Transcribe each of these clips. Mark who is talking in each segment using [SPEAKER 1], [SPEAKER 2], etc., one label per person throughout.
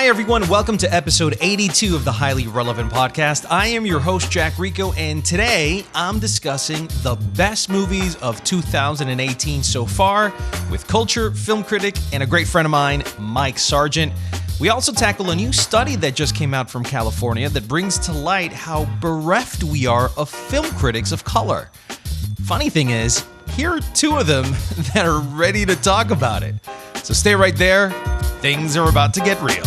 [SPEAKER 1] everyone. Welcome to episode 82 of the Highly Relevant Podcast. I am your host, Jack Rico, and today I'm discussing the best movies of 2018 so far with culture, film critic, and a great friend of mine, Mike Sargent. We also tackle a new study that just came out from California that brings to light how bereft we are of film critics of color. Funny thing is, here are two of them that are ready to talk about it. So stay right there. Things are about to get real.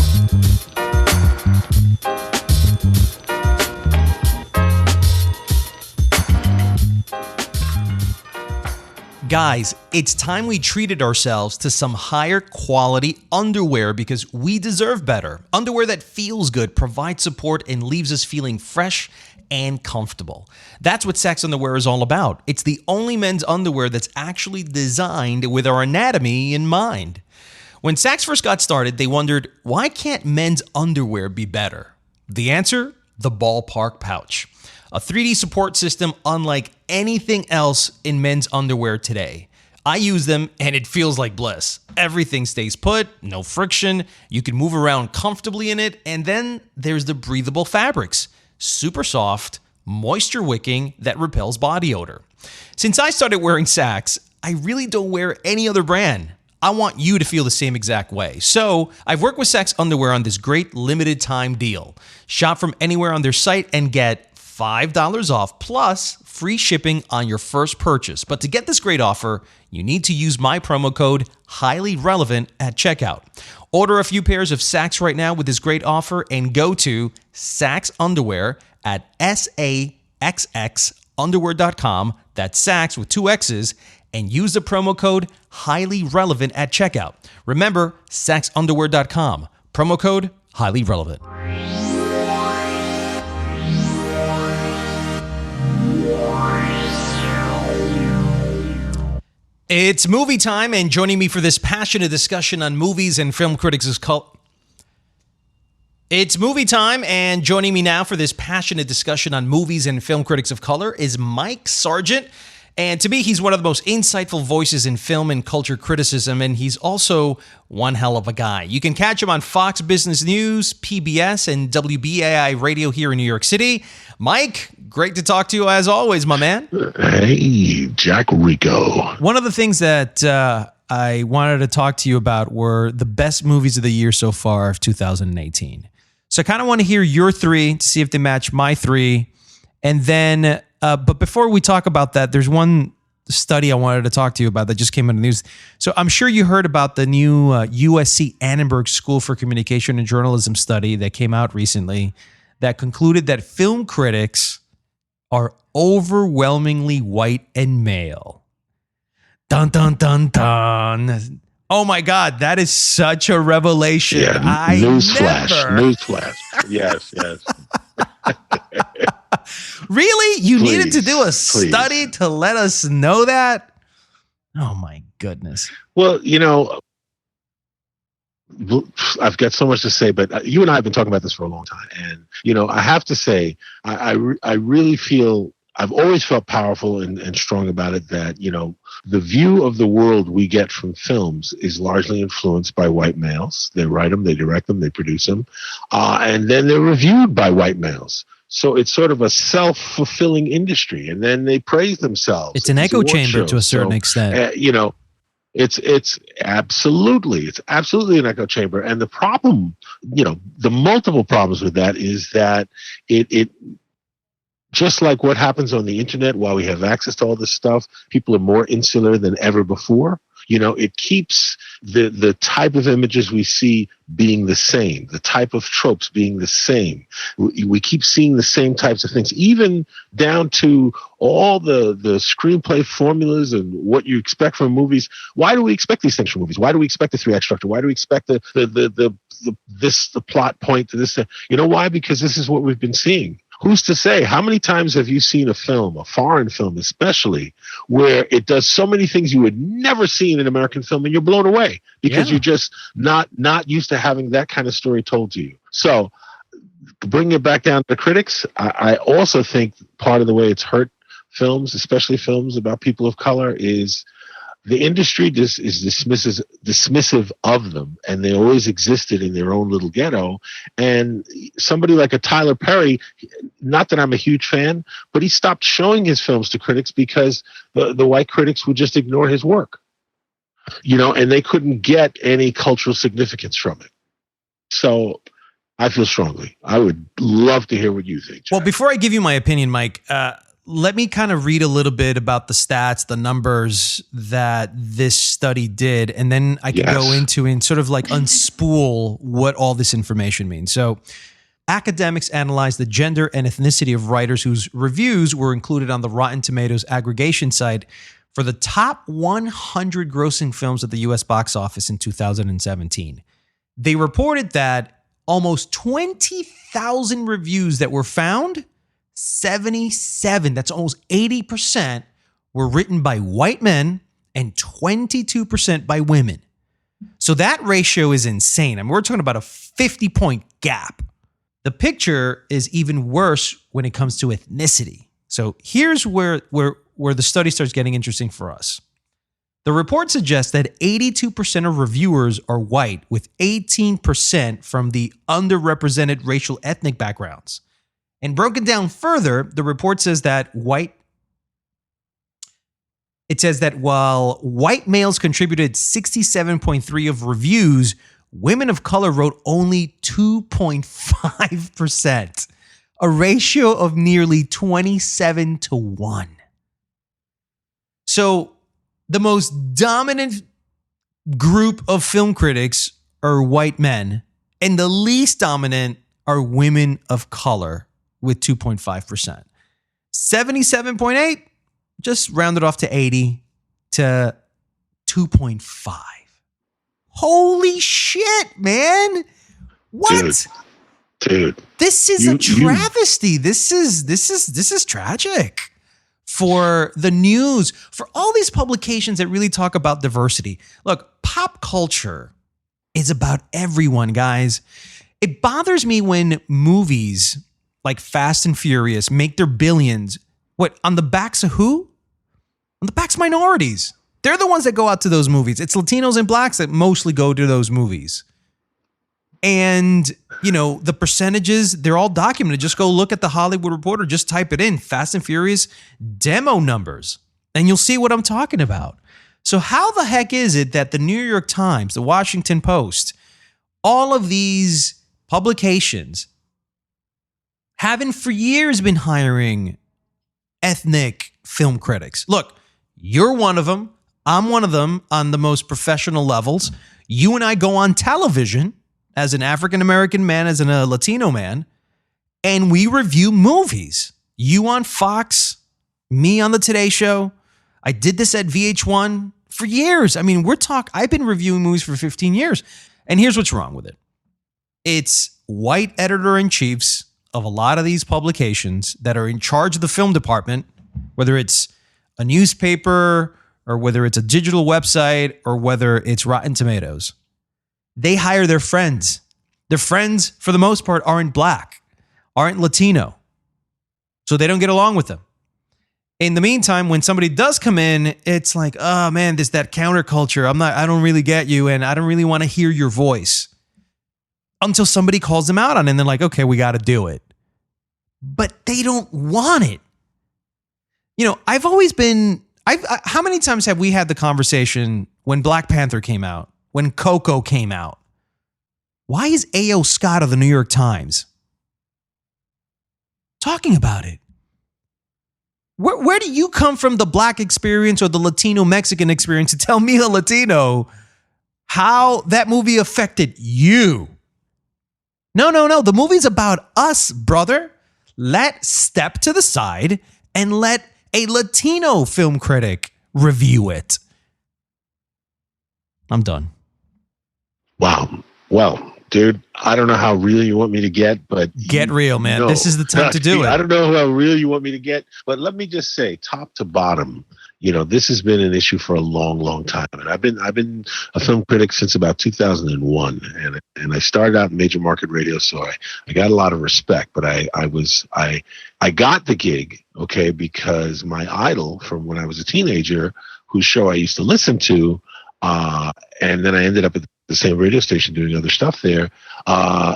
[SPEAKER 1] Guys, it's time we treated ourselves to some higher quality underwear because we deserve better. Underwear that feels good, provides support, and leaves us feeling fresh and comfortable. That's what Saxx underwear is all about. It's the only men's underwear that's actually designed with our anatomy in mind. When Saxx first got started, they wondered, why can't men's underwear be better? The answer? The ballpark pouch. A 3D support system unlike anything else in men's underwear today. I use them and it feels like bliss. Everything stays put, no friction, you can move around comfortably in it, and then there's the breathable fabrics. Super soft, moisture wicking that repels body odor. Since I started wearing Saxx, I really don't wear any other brand. I want you to feel the same exact way. So I've worked with Saxx underwear on this great limited time deal. Shop from anywhere on their site and get $5 off plus free shipping on your first purchase. But to get this great offer, you need to use my promo code HIGHLYRELEVANT at checkout. Order a few pairs of Saxx right now with this great offer and go to Saxx Underwear at SAXXunderwear.com. That's Saxx with two X's, and use the promo code HIGHLYRELEVANT at checkout. Remember, SaxXunderwear.com. Promo code HIGHLYRELEVANT. It's movie time, and joining me for this passionate discussion on movies and film critics is It's movie time, and joining me now for this passionate discussion on movies and film critics of color is Mike Sargent. And to me, he's one of the most insightful voices in film and culture criticism, and he's also one hell of a guy. You can catch him on Fox Business News, PBS, and WBAI Radio here in New York City. Mike, great to talk to you as always, my man.
[SPEAKER 2] Hey, Jack Rico.
[SPEAKER 1] One of the things that I wanted to talk to you about were the best movies of the year so far of 2018. So I kind of want to hear your three to see if they match my three. And then, but before we talk about that, there's one study I wanted to talk to you about that just came in the news. So I'm sure you heard about the new USC Annenberg School for Communication and Journalism study that came out recently that concluded that film critics are overwhelmingly white and male. Dun, dun, dun, dun. Oh my God, that is such a revelation.
[SPEAKER 2] Yeah, newsflash. Yes.
[SPEAKER 1] Really? You needed to do a study to let us know that? Oh my goodness.
[SPEAKER 2] Well, I've got so much to say, but you and I have been talking about this for a long time. And, I have to say, I really feel, I've always felt powerful and strong about it that, the view of the world we get from films is largely influenced by white males. They write them, they direct them, they produce them, and then they're reviewed by white males. So it's sort of a self-fulfilling industry, and then they praise themselves.
[SPEAKER 1] It's an echo chamber to a certain extent.
[SPEAKER 2] It's absolutely an echo chamber. And the problem, the multiple problems with that is that it just like what happens on the internet, while we have access to all this stuff, people are more insular than ever before. It keeps the type of images we see being the same, the type of tropes being the same. We keep seeing the same types of things, even down to all the screenplay formulas and what you expect from movies. Why do we expect these things from movies? Why do we expect the three-act structure? Why do we expect the plot point to this? Why? Because this is what we've been seeing. Who's to say? How many times have you seen a film, a foreign film especially, where it does so many things you would never see in an American film and you're blown away because you're just not used to having that kind of story told to you? So bringing it back down to critics, I also think part of the way it's hurt films, especially films about people of color, is the industry is dismissive of them, and they always existed in their own little ghetto. And somebody like a Tyler Perry, not that I'm a huge fan, but he stopped showing his films to critics because the white critics would just ignore his work, and they couldn't get any cultural significance from it. So I feel strongly. I would love to hear what you think, Jack.
[SPEAKER 1] Well, before I give you my opinion, Mike, let me kind of read a little bit about the stats, the numbers that this study did, and then I can go into and sort of like unspool what all this information means. So academics analyzed the gender and ethnicity of writers whose reviews were included on the Rotten Tomatoes aggregation site for the top 100 grossing films at the U.S. box office in 2017. They reported that almost 20,000 reviews that were found, 77, that's almost 80%, were written by white men and 22% by women. So that ratio is insane. I mean, we're talking about a 50-point gap. The picture is even worse when it comes to ethnicity. So here's where the study starts getting interesting for us. The report suggests that 82% of reviewers are white, with 18% from the underrepresented racial ethnic backgrounds. And broken down further, the report says that while white males contributed 67.3% of reviews, women of color wrote only 2.5%, a ratio of nearly 27-1. So the most dominant group of film critics are white men, and the least dominant are women of color, with 2.5%. 77.8, just rounded off to 80 to 2.5. Holy shit, man. What?
[SPEAKER 2] Dude.
[SPEAKER 1] This is a travesty. This is tragic for the news, for all these publications that really talk about diversity. Look, pop culture is about everyone, guys. It bothers me when movies like Fast and Furious make their billions. What, on the backs of who? On the backs of minorities. They're the ones that go out to those movies. It's Latinos and blacks that mostly go to those movies. And, the percentages, they're all documented. Just go look at the Hollywood Reporter. Just type it in, Fast and Furious demo numbers, and you'll see what I'm talking about. So how the heck is it that the New York Times, the Washington Post, all of these publications haven't for years been hiring ethnic film critics? Look, you're one of them. I'm one of them on the most professional levels. You and I go on television as an African-American man, as a Latino man, and we review movies. You on Fox, me on the Today Show. I did this at VH1 for years. I mean, I've been reviewing movies for 15 years. And here's what's wrong with it. It's white editor-in-chiefs of a lot of these publications that are in charge of the film department, whether it's a newspaper or whether it's a digital website or whether it's Rotten Tomatoes. They hire their friends. Their friends, for the most part, aren't black, aren't Latino. So they don't get along with them. In the meantime, when somebody does come in, it's like, oh man, there's that counterculture. I don't really get you, and I don't really want to hear your voice. Until somebody calls them out on it, and they're like, okay, we got to do it. But they don't want it. How many times have we had the conversation when Black Panther came out, when Coco came out? Why is A.O. Scott of the New York Times talking about it? Where do you come from, the black experience or the Latino-Mexican experience, to tell me, a Latino, how that movie affected you? No. The movie's about us, brother. Let's step to the side and let a Latino film critic review it. I'm done.
[SPEAKER 2] Wow. Well, dude, I don't know how real you want me to get, but
[SPEAKER 1] get real, man. This is the time to do it.
[SPEAKER 2] I don't know how real you want me to get, but let me just say, top to bottom, this has been an issue for a long, long time. And I've been a film critic since about 2001, and I started out in major market radio, so I got a lot of respect. But I got the gig, okay, because my idol from when I was a teenager, whose show I used to listen to, and then I ended up at the same radio station doing other stuff there.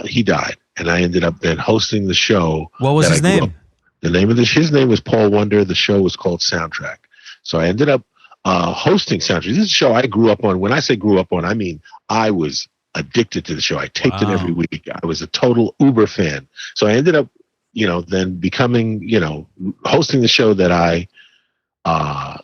[SPEAKER 2] He died, and I ended up then hosting the show.
[SPEAKER 1] What was his name?
[SPEAKER 2] The name of his name was Paul Wonder. The show was called Soundtrack. So I ended up hosting Soundtrack. This is a show I grew up on. When I say grew up on, I mean I was addicted to the show. I taped it every week. I was a total Uber fan. So I ended up, then becoming, hosting the show that I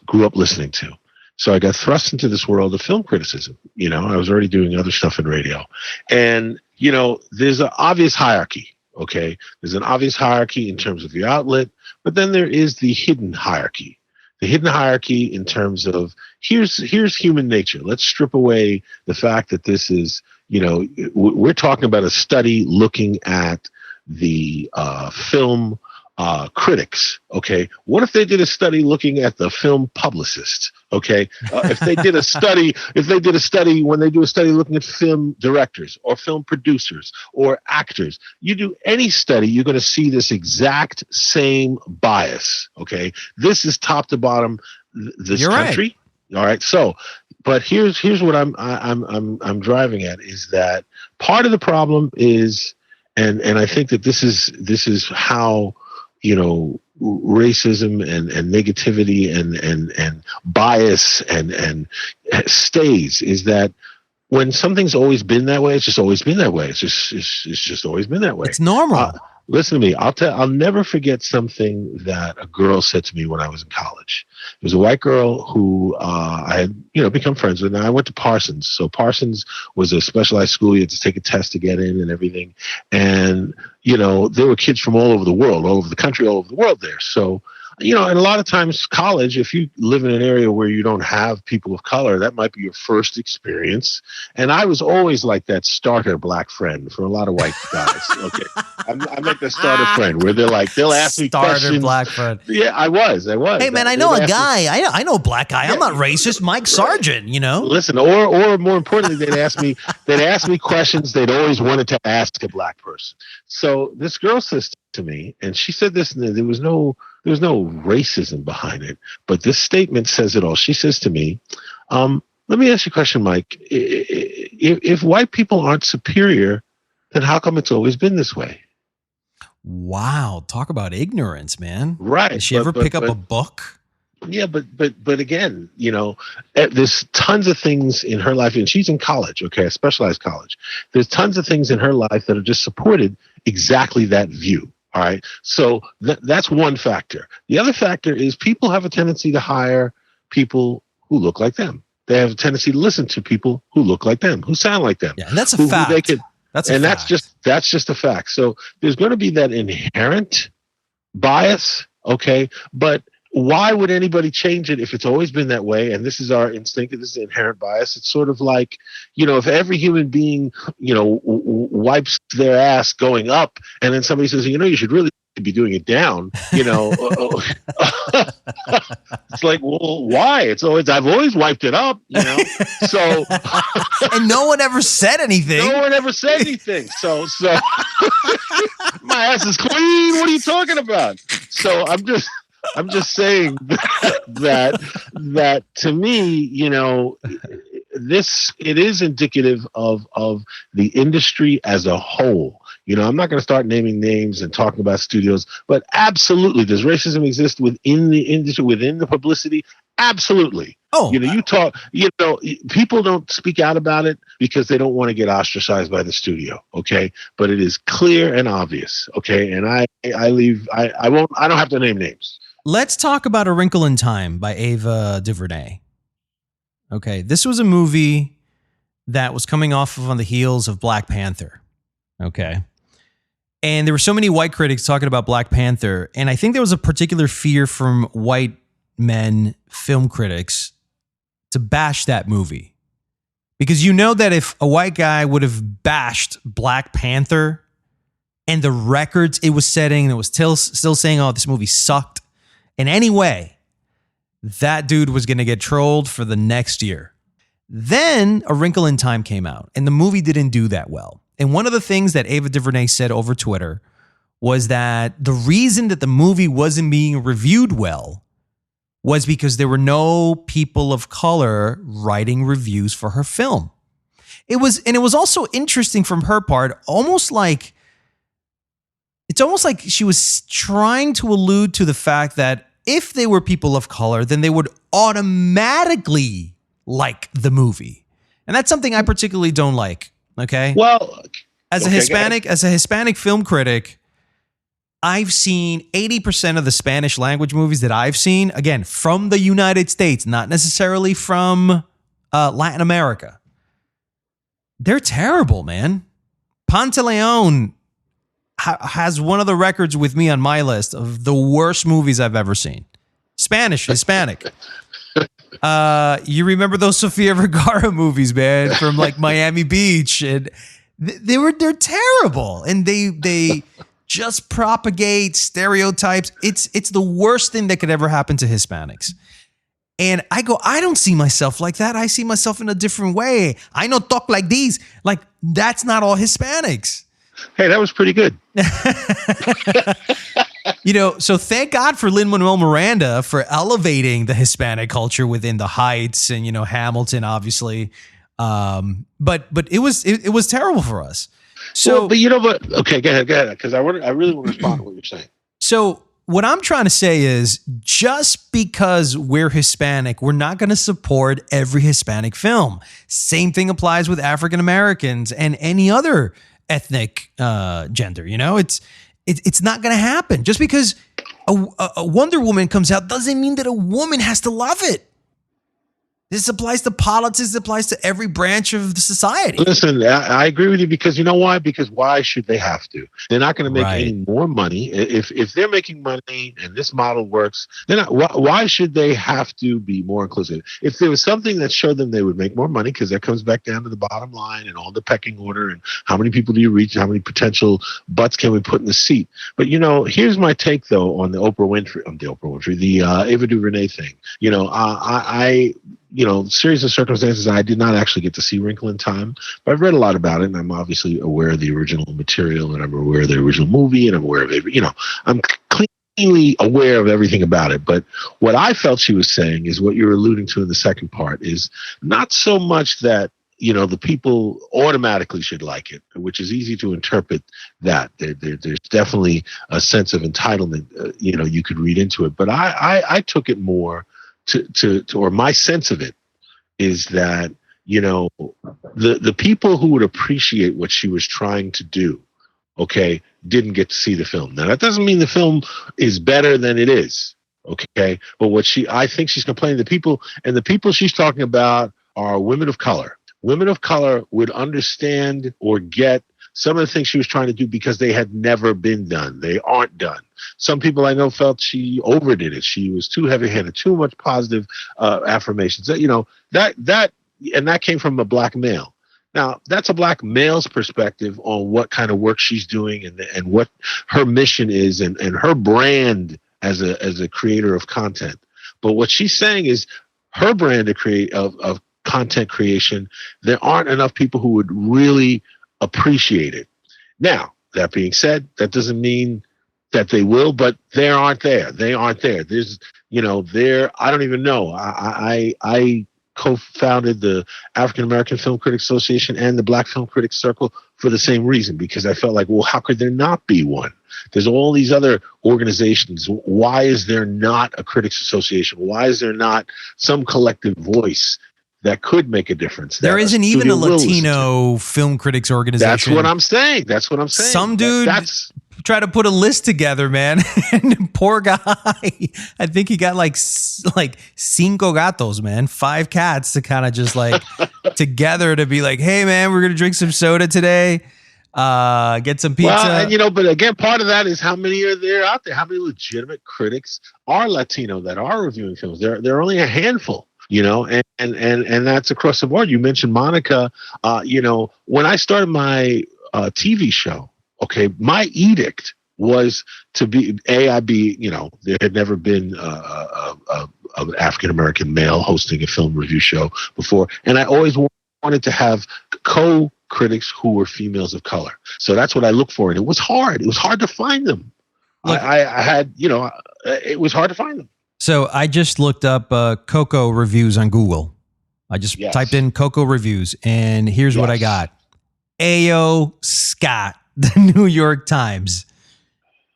[SPEAKER 2] grew up listening to. So I got thrust into this world of film criticism. I was already doing other stuff in radio. And, there's an obvious hierarchy. Okay. There's an obvious hierarchy in terms of the outlet, but then there is the hidden hierarchy. The hidden hierarchy in terms of here's human nature. Let's strip away the fact that this is, we're talking about a study looking at the film critics. Okay, what if they did a study looking at the film publicists? Okay, if they did a study when they do a study looking at film directors or film producers or actors, you do any study, you're going to see this exact same bias. Okay, this is top to bottom. This country. Right. All right. So, but here's what I'm driving at is that part of the problem is, and I think that this is how racism and negativity and bias and stays, is that when something's always been that way, it's just always been that way. It's just always been that way.
[SPEAKER 1] It's normal.
[SPEAKER 2] Listen to me. I'll never forget something that a girl said to me when I was in college. It was a white girl who I had, become friends with. And I went to Parsons. So Parsons was a specialized school. You had to take a test to get in and everything. And, there were kids from all over the world, all over the country, all over the world there. So, and a lot of times college, if you live in an area where you don't have people of color, that might be your first experience. And I was always like that starter black friend for a lot of white guys. Okay. I'm like the starter friend where they'll ask me questions. Starter black friend. Yeah, I was.
[SPEAKER 1] Hey man, I know a guy. I know a black guy. Yeah, I'm not racist. Mike Sargent,
[SPEAKER 2] Listen, or more importantly, they'd ask me questions they'd always wanted to ask a black person. So this girl says to me, and she said this, and there was no racism behind it, but this statement says it all. She says to me, let me ask you a question, Mike. If white people aren't superior, then how come it's always been this way?
[SPEAKER 1] Wow. Talk about ignorance, man.
[SPEAKER 2] Right.
[SPEAKER 1] Did she ever pick up a book?
[SPEAKER 2] Yeah, but again, there's tons of things in her life, and she's in college, okay, a specialized college. There's tons of things in her life that are just supported exactly that view. All right. So that's one factor. The other factor is people have a tendency to hire people who look like them. They have a tendency to listen to people who look like them, who sound like them.
[SPEAKER 1] Yeah, and that's a fact.
[SPEAKER 2] That's just a fact. So there's going to be that inherent bias. Okay. But why would anybody change it if it's always been that way? And this is our instinct. This is inherent bias. It's sort of like, if every human being, wipes their ass going up, and then somebody says, you should really be doing it down, it's like, well, why? I've always wiped it up, so.
[SPEAKER 1] And no one ever said anything.
[SPEAKER 2] So my ass is clean. What are you talking about? So I'm just saying that to me, it is indicative of the industry as a whole. I'm not going to start naming names and talking about studios, but absolutely, does racism exist within the industry, within the publicity? Absolutely. Oh, people don't speak out about it because they don't want to get ostracized by the studio. Okay. But it is clear and obvious. Okay. And I don't have to name names.
[SPEAKER 1] Let's talk about A Wrinkle in Time by Ava DuVernay. Okay, this was a movie that was coming off of on the heels of Black Panther. Okay. And there were so many white critics talking about Black Panther, and I think there was a particular fear from white men film critics to bash that movie. Because that if a white guy would have bashed Black Panther and the records it was setting and it was still saying, oh, this movie sucked, in any way, that dude was going to get trolled for the next year. Then A Wrinkle in Time came out, and the movie didn't do that well. And one of the things that Ava DuVernay said over Twitter was that the reason that the movie wasn't being reviewed well was because there were no people of color writing reviews for her film. It was also interesting from her part, it's almost like she was trying to allude to the fact that if they were people of color, then they would automatically like the movie. And that's something I particularly don't like. Okay.
[SPEAKER 2] Well,
[SPEAKER 1] as a Hispanic film critic, I've seen 80% of the Spanish language movies that I've seen, again, from the United States, not necessarily from Latin America. They're terrible, man. Pantaleon has one of the records with me on my list of the worst movies I've ever seen. Hispanic. You remember those Sofia Vergara movies, man, from like Miami Beach, and they're terrible, and they just propagate stereotypes. It's the worst thing that could ever happen to Hispanics. And I don't see myself like that. I see myself in a different way. I don't talk like these. Like, that's not all Hispanics.
[SPEAKER 2] Hey, that was pretty good.
[SPEAKER 1] So thank God for Lin-Manuel Miranda for elevating the Hispanic culture within the Heights and, Hamilton, obviously. But it was terrible for us. So,
[SPEAKER 2] okay, go ahead, because I really want to respond to what you're saying.
[SPEAKER 1] So what I'm trying to say is, just because we're Hispanic, we're not going to support every Hispanic film. Same thing applies with African Americans and any other ethnic gender. It's not going to happen. Just because a Wonder Woman comes out doesn't mean that a woman has to love it. This applies to politics. It applies to every branch of the society.
[SPEAKER 2] Listen, I agree with you, because you know why? Because why should they have to? They're not going to make any more money. If they're making money and this model works, then why should they have to be more inclusive? If there was something that showed them they would make more money, because that comes back down to the bottom line and all the pecking order and how many people do you reach, how many potential butts can we put in the seat. But here's my take though on the Ava DuVernay thing. Series of circumstances, I did not actually get to see Wrinkle in Time, but I've read a lot about it, and I'm obviously aware of the original material, and I'm aware of the original movie, and I'm aware of it. I'm cleanly aware of everything about it. But what I felt she was saying is what you're alluding to in the second part, is not so much that the people automatically should like it, which is easy to interpret that. There's definitely a sense of entitlement, you could read into it. But I took it more or my sense of it is that, the people who would appreciate what she was trying to do, okay, didn't get to see the film. Now, that doesn't mean the film is better than it is, okay? But I think she's complaining, the people she's talking about are women of color. Women of color would understand or get some of the things she was trying to do because they had never been done. They aren't done. Some people I know felt she overdid it. She was too heavy-handed, too much positive affirmations. That came from a black male. Now, that's a black male's perspective on what kind of work she's doing and what her mission is and her brand as a creator of content. But what she's saying is her brand of content creation, there aren't enough people who would really appreciate it. Now, that being said, that doesn't mean that they will, but they aren't there. There's, I don't even know. I co-founded the African American Film Critics Association and the Black Film Critics Circle for the same reason, because I felt like, well, how could there not be one? There's all these other organizations. Why is there not a critics association? Why is there not some collective voice that could make a difference?
[SPEAKER 1] There isn't even a Latino film critics organization.
[SPEAKER 2] That's what I'm saying.
[SPEAKER 1] Some dude tried to put a list together, man. And poor guy, I think he got like cinco gatos, man, 5 cats to kind of just like together to be like, hey, man, we're going to drink some soda today. Get some pizza.
[SPEAKER 2] Well, and but again, part of that is how many are there out there? How many legitimate critics are Latino that are reviewing films? There are only a handful. And that's across the board. You mentioned Monica. When I started my TV show, okay, my edict was to be there had never been an African American male hosting a film review show before, and I always wanted to have co-critics who were females of color. So that's what I look for, and it was hard. It was hard to find them. Look, I had, it was hard to find them.
[SPEAKER 1] So I just looked up Coco reviews on Google. I just typed in Coco reviews, and here's what I got. A.O. Scott, the New York Times.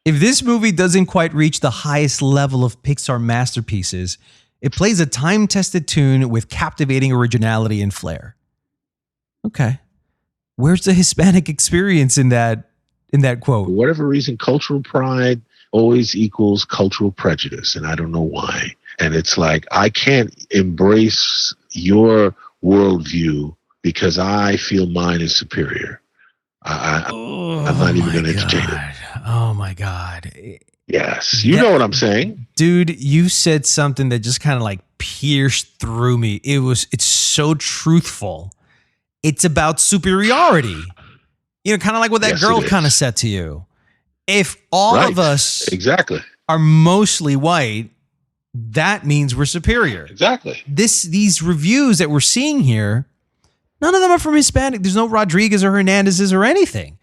[SPEAKER 1] If this movie doesn't quite reach the highest level of Pixar masterpieces, it plays a time-tested tune with captivating originality and flair. Okay. Where's the Hispanic experience in that quote?
[SPEAKER 2] For whatever reason, cultural pride always equals cultural prejudice, and I don't know why. And it's like, I can't embrace your worldview because I feel mine is superior. I'm not even going to entertain it.
[SPEAKER 1] Oh my God.
[SPEAKER 2] Yes. You know what I'm saying?
[SPEAKER 1] Dude, you said something that just kind of like pierced through me. It's so truthful. It's about superiority. You know, kind of like what that girl kind of said to you. If all of us are mostly white, that means we're superior.
[SPEAKER 2] Exactly.
[SPEAKER 1] These reviews that we're seeing here, none of them are from Hispanic. There's no Rodriguez or Hernandez's or anything.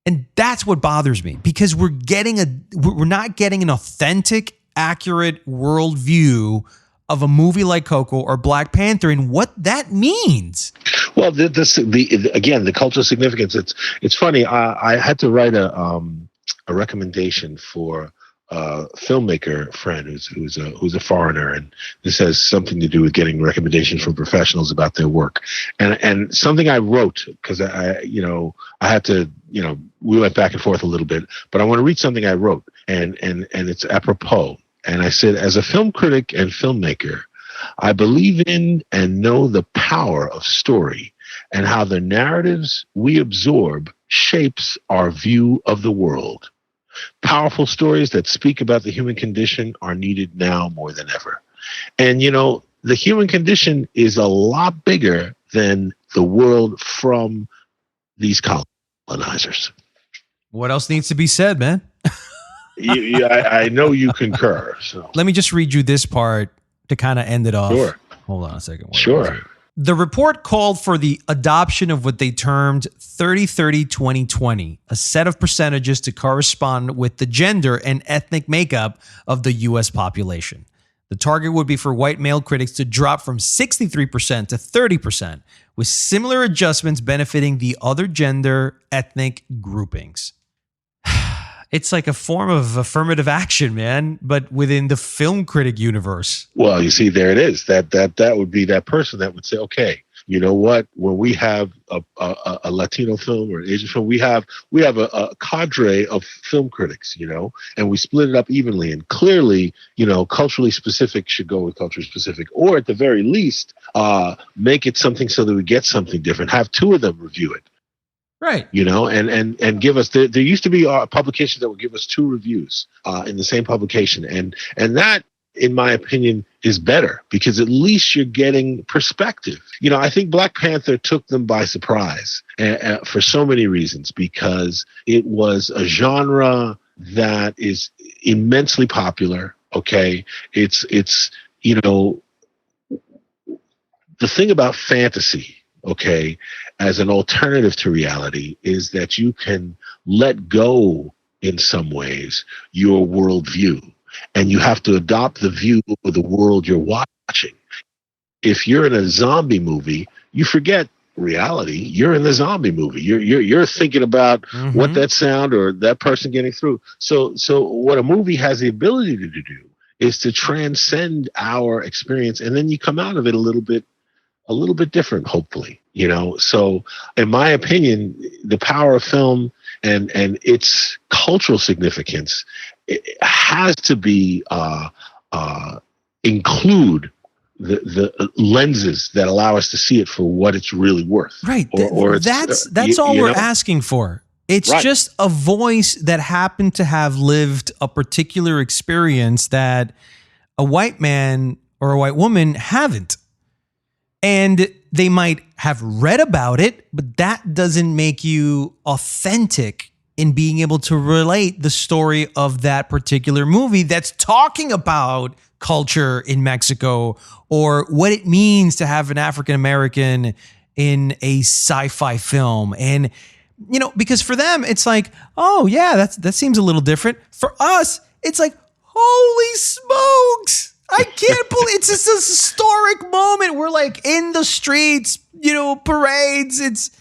[SPEAKER 1] And that's what bothers me, because we're not getting an authentic, accurate worldview of a movie like Coco or Black Panther and what that means.
[SPEAKER 2] Well, again, the cultural significance. It's funny. I had to write a recommendation for a filmmaker friend who's a foreigner, and this has something to do with getting recommendations from professionals about their work. And something I wrote, because I had to, we went back and forth a little bit, but I want to read something I wrote, and it's apropos. And I said, as a film critic and filmmaker, I believe in and know the power of story and how the narratives we absorb shapes our view of the world. Powerful stories that speak about the human condition are needed now more than ever. And, the human condition is a lot bigger than the world from these colonizers.
[SPEAKER 1] What else needs to be said, man?
[SPEAKER 2] I know you concur. So
[SPEAKER 1] let me just read you this part to kind of end it off.
[SPEAKER 2] Sure.
[SPEAKER 1] Hold on a second.
[SPEAKER 2] Sure.
[SPEAKER 1] The report called for the adoption of what they termed 30-30-20-20, a set of percentages to correspond with the gender and ethnic makeup of the U.S. population. The target would be for white male critics to drop from 63% to 30%, with similar adjustments benefiting the other gender ethnic groupings. It's like a form of affirmative action, man, but within the film critic universe.
[SPEAKER 2] Well, you see, there it is. That would be that person that would say, okay, you know what? When we have a Latino film or an Asian film, we have a cadre of film critics, and we split it up evenly. And clearly, culturally specific should go with culturally specific, or at the very least, make it something so that we get something different. Have two of them review it.
[SPEAKER 1] Right.
[SPEAKER 2] And give us, there used to be publications that would give us two reviews in the same publication. And that, in my opinion, is better, because at least you're getting perspective. I think Black Panther took them by surprise for so many reasons, because it was a genre that is immensely popular. Okay. It's the thing about fantasy, okay, as an alternative to reality, is that you can let go, in some ways, your worldview, and you have to adopt the view of the world you're watching. If you're in a zombie movie, you forget reality. You're in the zombie movie. You're thinking about what that sound or that person getting through. So what a movie has the ability to do is to transcend our experience, and then you come out of it a little bit different, hopefully, So in my opinion, the power of film and its cultural significance, it has to be include the lenses that allow us to see it for what it's really worth.
[SPEAKER 1] Right. Or that's all we're asking for. It's just a voice that happened to have lived a particular experience that a white man or a white woman haven't. And they might have read about it, but that doesn't make you authentic in being able to relate the story of that particular movie that's talking about culture in Mexico, or what it means to have an African American in a sci-fi film. And, because for them, it's like, oh yeah, that seems a little different. For us, it's like, holy smokes, I can't believe it's just this historic moment. We're like in the streets, parades.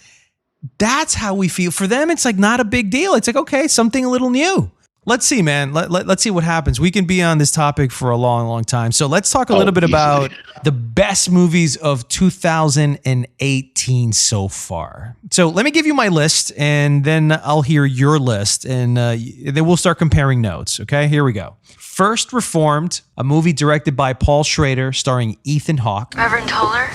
[SPEAKER 1] That's how we feel. For them, it's like not a big deal. It's like, okay, something a little new. Let's see, man. Let's see what happens. We can be on this topic for a long, long time. So let's talk a little bit about the best movies of 2018 so far. So let me give you my list, and then I'll hear your list, and then we'll start comparing notes. Okay, here we go. First, Reformed, a movie directed by Paul Schrader, starring Ethan Hawke.
[SPEAKER 3] Reverend Toller?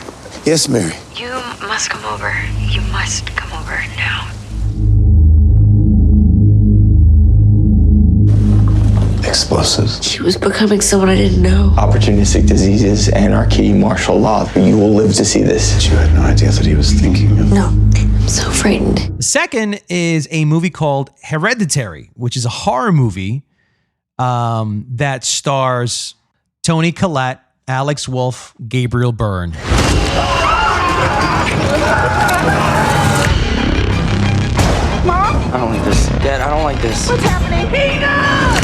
[SPEAKER 4] Yes, Mary.
[SPEAKER 3] You must come over. You must come over now.
[SPEAKER 4] Explosives.
[SPEAKER 3] She was becoming someone I didn't know.
[SPEAKER 4] Opportunistic diseases, anarchy, martial law. You will live to see this. You had no idea that he was thinking of...
[SPEAKER 3] No, I'm so frightened.
[SPEAKER 1] The second is a movie called Hereditary, which is a horror movie that stars Toni Collette, Alex Wolff, Gabriel Byrne.
[SPEAKER 5] Mom?
[SPEAKER 4] I don't like this. Dad, I don't like this.
[SPEAKER 5] What's happening? Enough!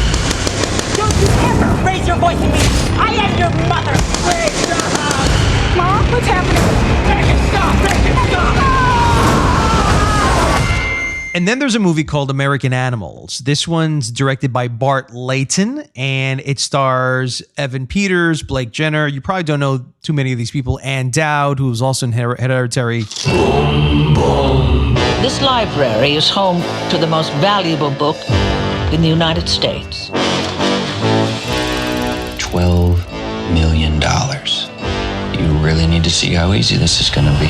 [SPEAKER 5] Don't you ever raise your voice at me! I am your mother! Please stop! Mom, what's happening? Make it stop! Make it stop!
[SPEAKER 1] And then there's a movie called American Animals. This one's directed by Bart Layton, and it stars Evan Peters, Blake Jenner. You probably don't know too many of these people. Ann Dowd, who was also in Hereditary.
[SPEAKER 6] This library is home to the most valuable book in the United States.
[SPEAKER 7] $12 million. You really need to see how easy this is going to be.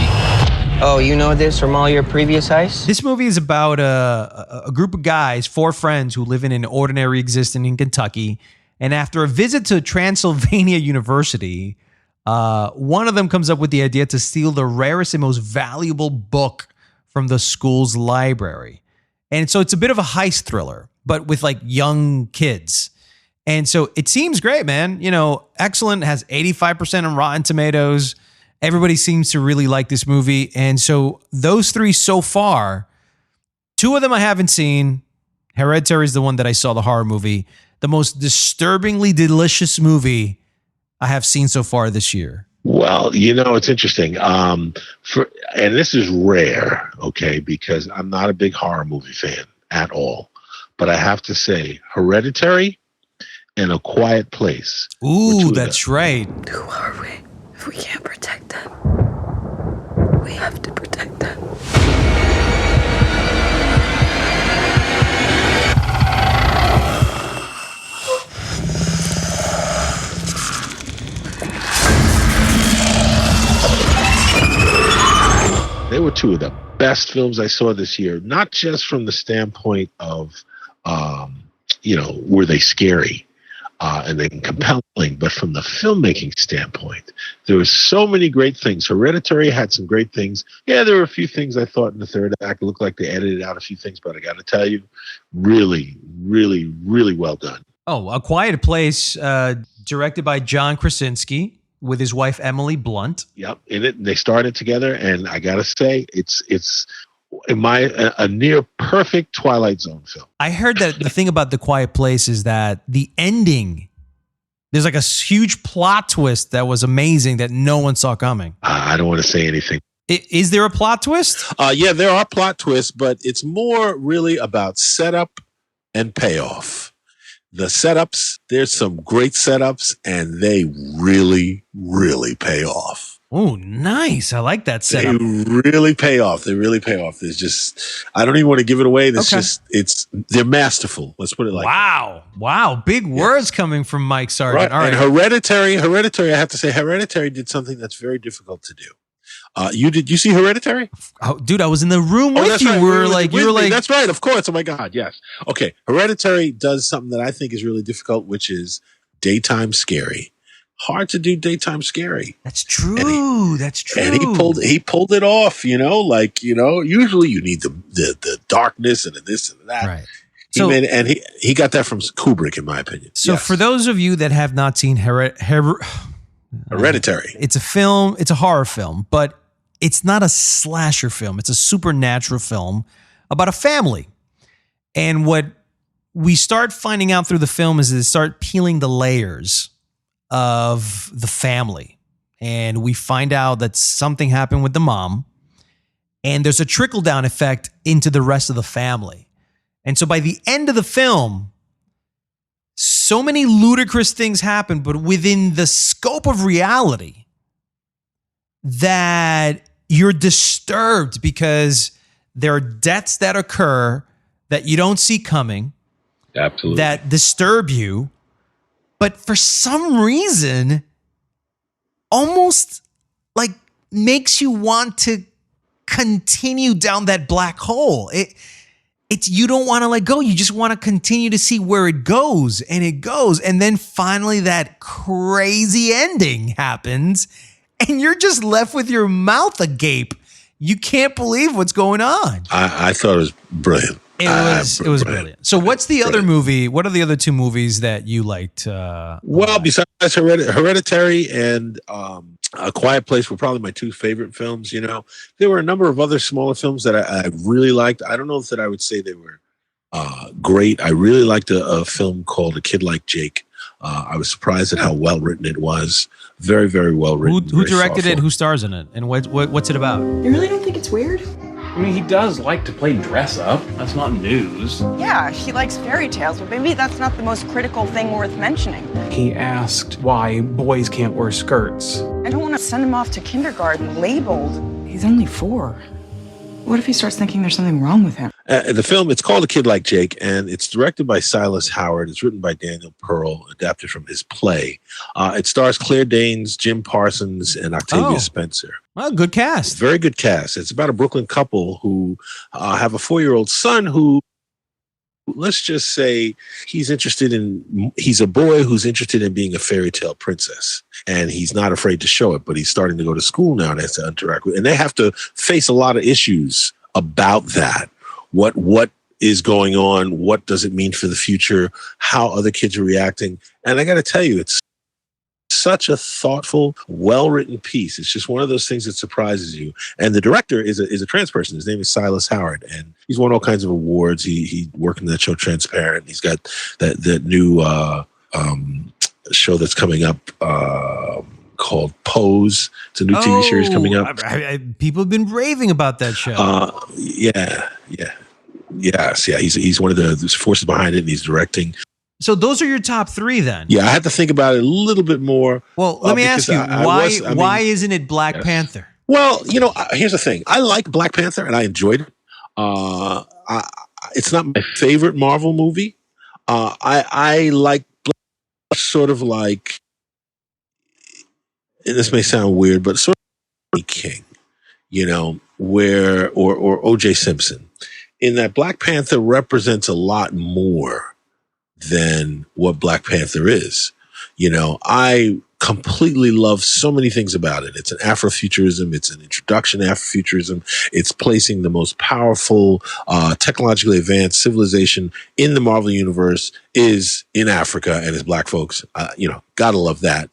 [SPEAKER 8] Oh, you know this from all your previous heists?
[SPEAKER 1] This movie is about a group of guys, 4 friends who live in an ordinary existence in Kentucky. And after a visit to Transylvania University, one of them comes up with the idea to steal the rarest and most valuable book from the school's library. And so it's a bit of a heist thriller, but with like young kids. And so it seems great, man. Excellent, has 85% on Rotten Tomatoes. Everybody seems to really like this movie. And so those 3 so far, 2 of them I haven't seen. Hereditary is the one that I saw, the horror movie. The most disturbingly delicious movie I have seen so far this year.
[SPEAKER 2] Well, it's interesting. And this is rare, okay, because I'm not a big horror movie fan at all. But I have to say, Hereditary and A Quiet Place.
[SPEAKER 1] Ooh, that's right.
[SPEAKER 3] Who are we if we can't protect them? We have to protect them.
[SPEAKER 2] They were 2 of the best films I saw this year, not just from the standpoint of, were they scary and then compelling, but from the filmmaking standpoint. There were so many great things. Hereditary had some great things. Yeah, there were a few things I thought in the third act looked like they edited out a few things, but I got to tell you, really, really, really well done.
[SPEAKER 1] Oh, A Quiet Place, directed by John Krasinski, with his wife Emily Blunt.
[SPEAKER 2] Yep, in it they started together, and I gotta say, it's a near perfect Twilight Zone film.
[SPEAKER 1] I heard that the thing about The Quiet Place is that the ending, there's like a huge plot twist that was amazing that no one saw coming.
[SPEAKER 2] I don't want to say anything.
[SPEAKER 1] Is there a plot twist?
[SPEAKER 9] Yeah, there are plot twists, but it's more really about setup and payoff. The setups, there's some great setups, and they really, really pay off.
[SPEAKER 1] Oh, nice. I like that setup.
[SPEAKER 9] They really pay off. They really pay off. There's just, I don't even want to give it away. They're masterful. Let's put it like that.
[SPEAKER 1] Wow. Big words coming from Mike Sargent.
[SPEAKER 9] Right.
[SPEAKER 1] All right.
[SPEAKER 9] And Hereditary, I have to say, Hereditary did something that's very difficult to do. Did you see Hereditary?
[SPEAKER 1] Oh, dude, I was in the room with you.
[SPEAKER 9] Right.
[SPEAKER 1] You were like,
[SPEAKER 9] that's right. Of course. Oh my God. Yes. Okay. Hereditary does something that I think is really difficult, which is daytime scary. Hard to do daytime scary.
[SPEAKER 1] That's true. That's true.
[SPEAKER 9] And he pulled it off, usually you need the darkness and the this and that.
[SPEAKER 1] Right.
[SPEAKER 9] He got that from Kubrick, in my opinion.
[SPEAKER 1] So for those of you that have not seen
[SPEAKER 9] Hereditary,
[SPEAKER 1] it's a film, it's a horror film, but it's not a slasher film. It's a supernatural film about a family. And what we start finding out through the film is they start peeling the layers of the family. And we find out that something happened with the mom. And there's a trickle-down effect into the rest of the family. And so by the end of the film, so many ludicrous things happen, but within the scope of reality, that you're disturbed because there are deaths that occur that you don't see coming.
[SPEAKER 2] Absolutely.
[SPEAKER 1] That disturb you. But for some reason, almost like makes you want to continue down that black hole. It's you don't want to let go. You just want to continue to see where it goes, and it goes. And then finally that crazy ending happens, and you're just left with your mouth agape. You can't believe what's going on.
[SPEAKER 9] I thought it was brilliant.
[SPEAKER 1] It was brilliant. So what's the other movie? What are the other two movies that you liked?
[SPEAKER 9] Well, besides Hereditary and A Quiet Place were probably my two favorite films. You know, there were a number of other smaller films that I really liked. I don't know if that I would say they were great. I really liked a film called A Kid Like Jake. I was surprised at how well written it was. Very, very well written.
[SPEAKER 1] Who directed it? Who stars in it? And what's it about?
[SPEAKER 3] You really don't think it's weird?
[SPEAKER 10] I mean, he does like to play dress up. That's not news.
[SPEAKER 11] Yeah, he likes fairy tales, but maybe that's not the most critical thing worth mentioning.
[SPEAKER 10] He asked why boys can't wear skirts.
[SPEAKER 11] I don't want to send him off to kindergarten labeled.
[SPEAKER 3] He's only 4. What if he starts thinking there's something wrong with him?
[SPEAKER 9] The film, it's called A Kid Like Jake, and it's directed by Silas Howard. It's written by Daniel Pearl, adapted from his play. It stars Claire Danes, Jim Parsons, and Octavia Spencer.
[SPEAKER 1] Well, good cast.
[SPEAKER 9] Very good cast. It's about a Brooklyn couple who have a 4-year-old son who, let's just say, he's a boy who's interested in being a fairy tale princess. And he's not afraid to show it, but he's starting to go to school now and has to interact with, and they have to face a lot of issues about that. What is going on? What does it mean for the future? How other kids are reacting? And I got to tell you, it's such a thoughtful, well-written piece. It's just one of those things that surprises you. And the director is a trans person. His name is Silas Howard, and he's won all kinds of awards. He worked in that show Transparent. He's got that new show that's coming up called Pose. It's a new TV series coming up.
[SPEAKER 1] People have been raving about that show.
[SPEAKER 9] He's one of the forces behind it, and he's directing.
[SPEAKER 1] So those are your top 3 then?
[SPEAKER 9] Yeah, I had to think about it a little bit more.
[SPEAKER 1] Well, let me ask you, why isn't it Black Panther?
[SPEAKER 9] Well, here's the thing. I like Black Panther, and I enjoyed it. It's not my favorite Marvel movie. I like sort of like, and this may sound weird, but sort of King, or O.J. Simpson, in that Black Panther represents a lot more than what Black Panther is. I completely love so many things about it. It's an Afrofuturism. It's an introduction to Afrofuturism. It's placing the most powerful, technologically advanced civilization in the Marvel universe is in Africa and as Black folks. Gotta love that.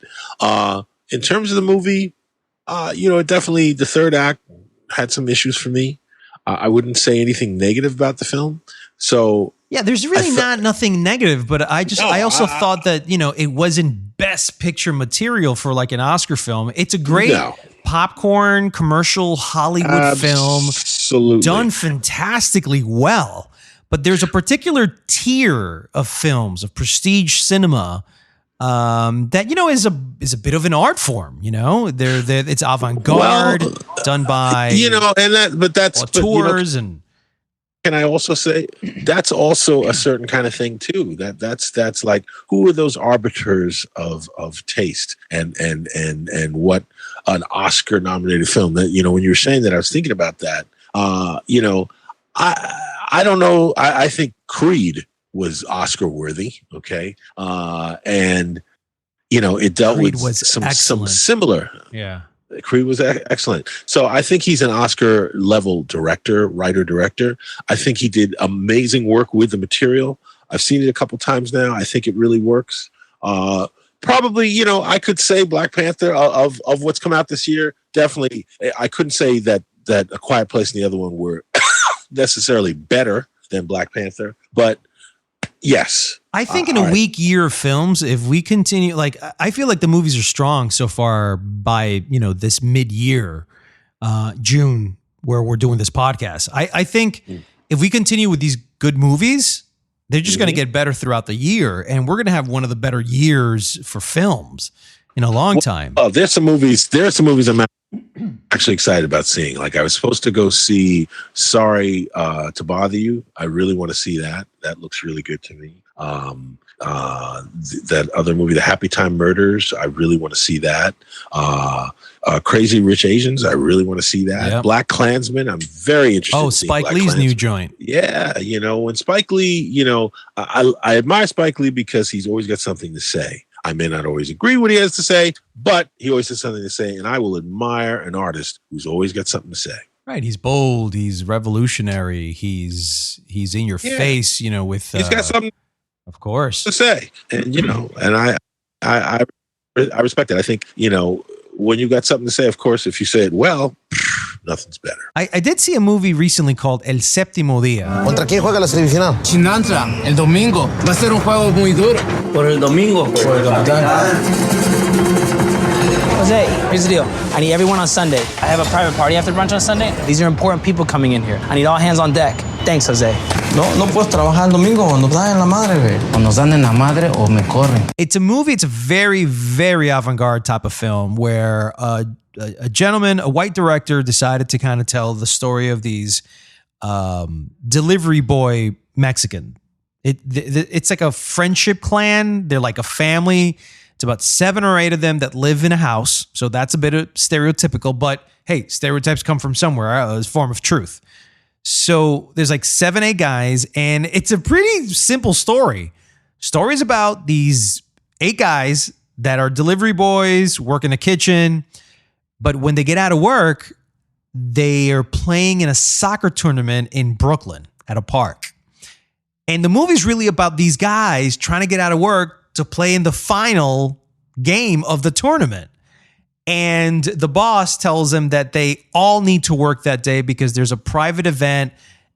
[SPEAKER 9] In terms of the movie, it definitely, the third act had some issues for me. I wouldn't say anything negative about the film. So
[SPEAKER 1] yeah, there's really nothing negative, but I also thought that, it wasn't best picture material for like an Oscar film. It's a great popcorn commercial Hollywood film.
[SPEAKER 9] Absolutely.
[SPEAKER 1] Done fantastically well. But there's a particular tier of films, of prestige cinema, that, is a bit of an art form, it's avant-garde, done by,
[SPEAKER 9] that's
[SPEAKER 1] auteurs and.
[SPEAKER 9] Can I also say that's also a certain kind of thing too? That's like, who are those arbiters of taste and what an Oscar nominated film that, when you were saying that, I was thinking about that. I don't know. I think Creed was Oscar worthy. Okay. And it dealt
[SPEAKER 1] Creed
[SPEAKER 9] with
[SPEAKER 1] was
[SPEAKER 9] some similar.
[SPEAKER 1] Yeah.
[SPEAKER 9] Creed was excellent. So I think he's an Oscar level writer-director. I think he did amazing work with the material. I've seen it a couple times now. I think it really works. Probably, I could say Black Panther of what's come out this year. Definitely. I couldn't say that A Quiet Place and the other one were necessarily better than Black Panther, but Yes.
[SPEAKER 1] I think in a weak year of films, if we continue, like, I feel like the movies are strong so far by, this mid-year, June, where we're doing this podcast. I think if we continue with these good movies, they're just going to get better throughout the year. And we're going to have one of the better years for films in a long time.
[SPEAKER 9] Oh, there's some movies I'm actually excited about seeing. Like, I was supposed to go see Sorry to Bother You. I really want to see that. That looks really good to me. That other movie, The Happy Time Murders, I really want to see that. Crazy Rich Asians, I really want to see that. Yep. Black Klansman, I'm very interested in seeing
[SPEAKER 1] Spike
[SPEAKER 9] Black
[SPEAKER 1] Lee's
[SPEAKER 9] Klansman.
[SPEAKER 1] new joint.
[SPEAKER 9] Yeah, when Spike Lee, I admire Spike Lee because he's always got something to say. I may not always agree with what he has to say, but he always has something to say, and I will admire an artist who's always got something to say.
[SPEAKER 1] Right, he's bold, he's revolutionary, he's in your face, with
[SPEAKER 9] he's got something,
[SPEAKER 1] of course,
[SPEAKER 9] to say, and and I respect it. I think when you got something to say, of course, if you say it well, nothing's better.
[SPEAKER 1] I did see a movie recently called El Séptimo Día.
[SPEAKER 12] ¿Contra quién juega la semifinal?
[SPEAKER 13] Chinantra, el domingo. Va a ser un juego muy duro.
[SPEAKER 8] Por el domingo.
[SPEAKER 13] Por el capitán.
[SPEAKER 14] Jose, here's the deal. I need everyone on Sunday. I have a private party after brunch on Sunday. These are important people coming in here. I need all hands on deck. Thanks, Jose.
[SPEAKER 8] No puedes trabajar el domingo cuando dan en la madre, güey.
[SPEAKER 13] O nos dan en la madre o me corren.
[SPEAKER 1] It's a movie. It's a very, very avant-garde type of film where a gentleman, a white director, decided to kind of tell the story of these delivery boy Mexican. It's like a friendship clan. They're like a family. It's about 7 or 8 of them that live in a house. So that's a bit of stereotypical, but hey, stereotypes come from somewhere. It's a form of truth. So there's like 7, 8 guys, and it's a pretty simple story. Story's about these 8 guys that are delivery boys, work in the kitchen, but when they get out of work, they are playing in a soccer tournament in Brooklyn at a park. And the movie's really about these guys trying to get out of work to play in the final game of the tournament. And the boss tells them that they all need to work that day because there's a private event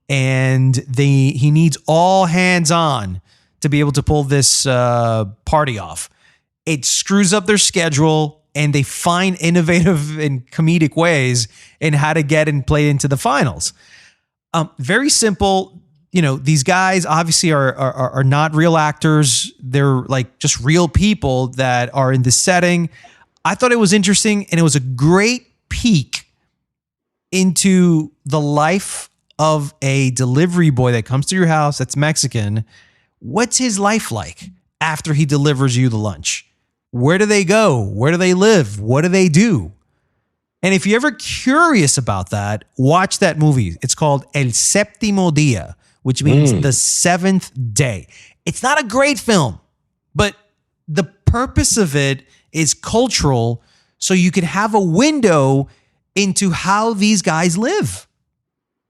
[SPEAKER 1] and he needs all hands on to be able to pull this party off. It screws up their schedule and they find innovative and comedic ways in how to get and play into the finals. Very simple. These guys obviously are not real actors. They're like just real people that are in this setting. I thought it was interesting, and it was a great peek into the life of a delivery boy that comes to your house that's Mexican. What's his life like after he delivers you the lunch? Where do they go? Where do they live? What do they do? And if you're ever curious about that, watch that movie. It's called El Séptimo Día, which means the 7th day. It's not a great film, but the purpose of it is cultural, so you could have a window into how these guys live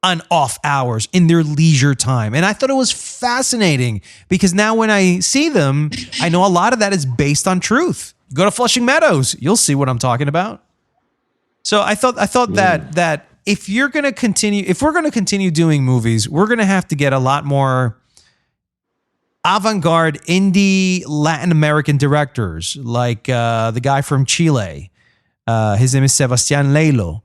[SPEAKER 1] on off hours in their leisure time. And I thought it was fascinating because now when I see them, I know a lot of that is based on truth. Go to Flushing Meadows, you'll see what I'm talking about. So I thought that if we're going to continue doing movies, we're going to have to get a lot more avant-garde indie Latin American directors, like the guy from Chile. His name is Sebastián Lelo.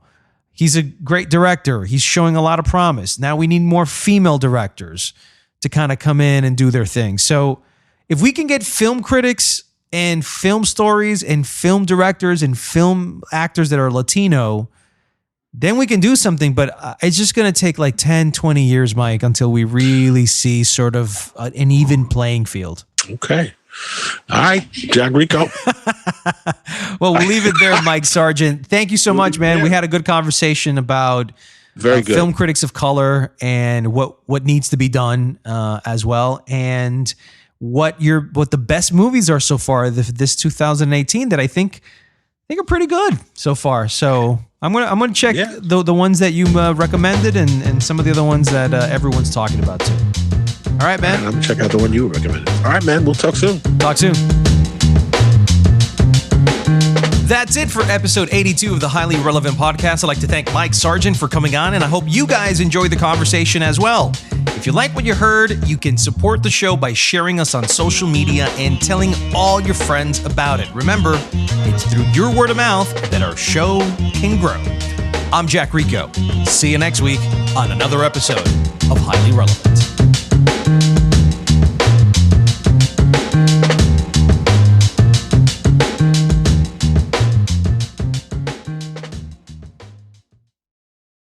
[SPEAKER 1] He's a great director. He's showing a lot of promise. Now we need more female directors to kind of come in and do their thing. So if we can get film critics and film stories and film directors and film actors that are Latino, then we can do something. But it's just going to take like 10, 20 years, Mike, until we really see sort of an even playing field.
[SPEAKER 9] Okay. All right, Jack Rico.
[SPEAKER 1] Well, we'll leave it there, Mike Sargent. Thank you so much, man. Yeah. We had a good conversation about film critics of color and what needs to be done as well, and what the best movies are so far this 2018 that I think are pretty good so far. So I'm gonna check the ones that you recommended and some of the other ones that everyone's talking about too. All right, man.
[SPEAKER 9] I'm going to check out the one you recommended. All right, man. We'll talk soon.
[SPEAKER 1] Talk soon. That's it for episode 82 of the Highly Relevant Podcast. I'd like to thank Mike Sargent for coming on, and I hope you guys enjoyed the conversation as well. If you like what you heard, you can support the show by sharing us on social media and telling all your friends about it. Remember, it's through your word of mouth that our show can grow. I'm Jack Rico. See you next week on another episode of Highly Relevant.